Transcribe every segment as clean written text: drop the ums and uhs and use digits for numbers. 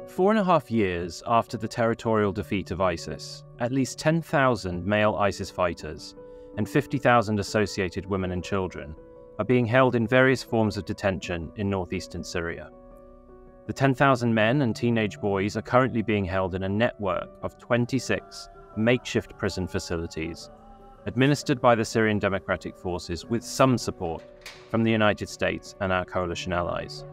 4.5 years after the territorial defeat of ISIS, at least 10,000 male ISIS fighters and 50,000 associated women and children are being held in various forms of detention in northeastern Syria. The 10,000 men and teenage boys are currently being held in a network of 26 makeshift prison facilities, administered by the Syrian Democratic Forces with some support from the United States and our coalition allies.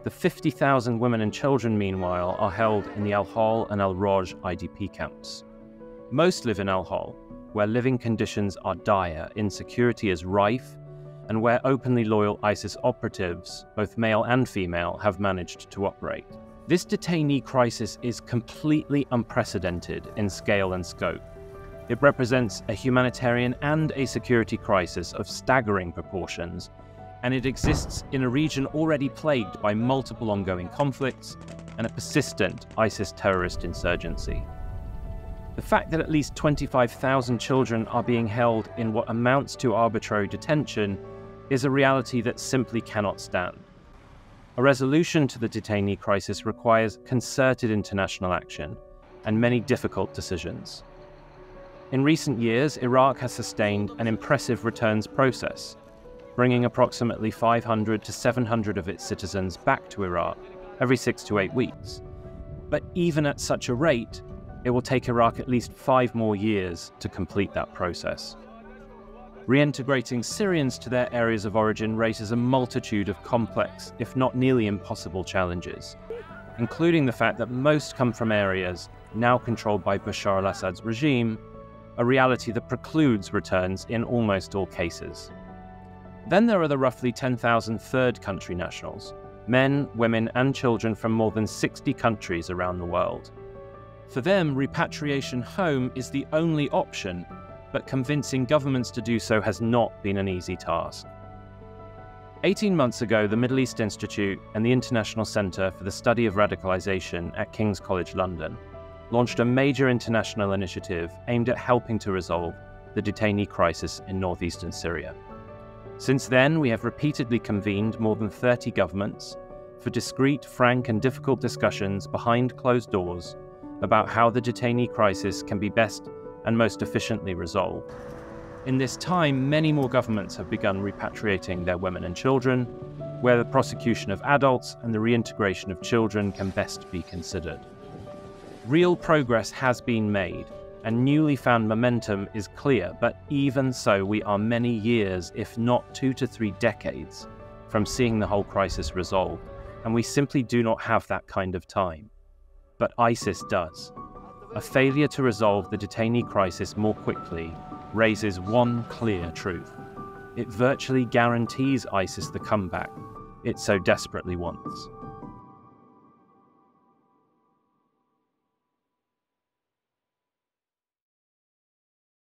The 50,000 women and children, meanwhile, are held in the Al-Hol and Al-Roj IDP camps. Most live in Al-Hol, where living conditions are dire, insecurity is rife, and where openly loyal ISIS operatives, both male and female, have managed to operate. This detainee crisis is completely unprecedented in scale and scope. It represents a humanitarian and a security crisis of staggering proportions, and it exists in a region already plagued by multiple ongoing conflicts and a persistent ISIS terrorist insurgency. The fact that at least 25,000 children are being held in what amounts to arbitrary detention is a reality that simply cannot stand. A resolution to the detainee crisis requires concerted international action and many difficult decisions. In recent years, Iraq has sustained an impressive returns process, bringing approximately 500 to 700 of its citizens back to Iraq every 6 to 8 weeks. But even at such a rate, it will take Iraq at least 5 more years to complete that process. Reintegrating Syrians to their areas of origin raises a multitude of complex, if not nearly impossible, challenges, including the fact that most come from areas now controlled by Bashar al-Assad's regime, a reality that precludes returns in almost all cases. Then there are the roughly 10,000 third country nationals, men, women, and children from more than 60 countries around the world. For them, repatriation home is the only option, but convincing governments to do so has not been an easy task. 18 months ago, the Middle East Institute and the International Centre for the Study of Radicalization at King's College London launched a major international initiative aimed at helping to resolve the detainee crisis in northeastern Syria. Since then, we have repeatedly convened more than 30 governments for discreet, frank, and difficult discussions behind closed doors about how the detainee crisis can be best and most efficiently resolved. In this time, many more governments have begun repatriating their women and children, where the prosecution of adults and the reintegration of children can best be considered. Real progress has been made, and newly found momentum is clear, but even so, we are many years, if not 2 to 3 decades, from seeing the whole crisis resolved, and we simply do not have that kind of time. But ISIS does. A failure to resolve the detainee crisis more quickly raises one clear truth. It virtually guarantees ISIS the comeback it so desperately wants.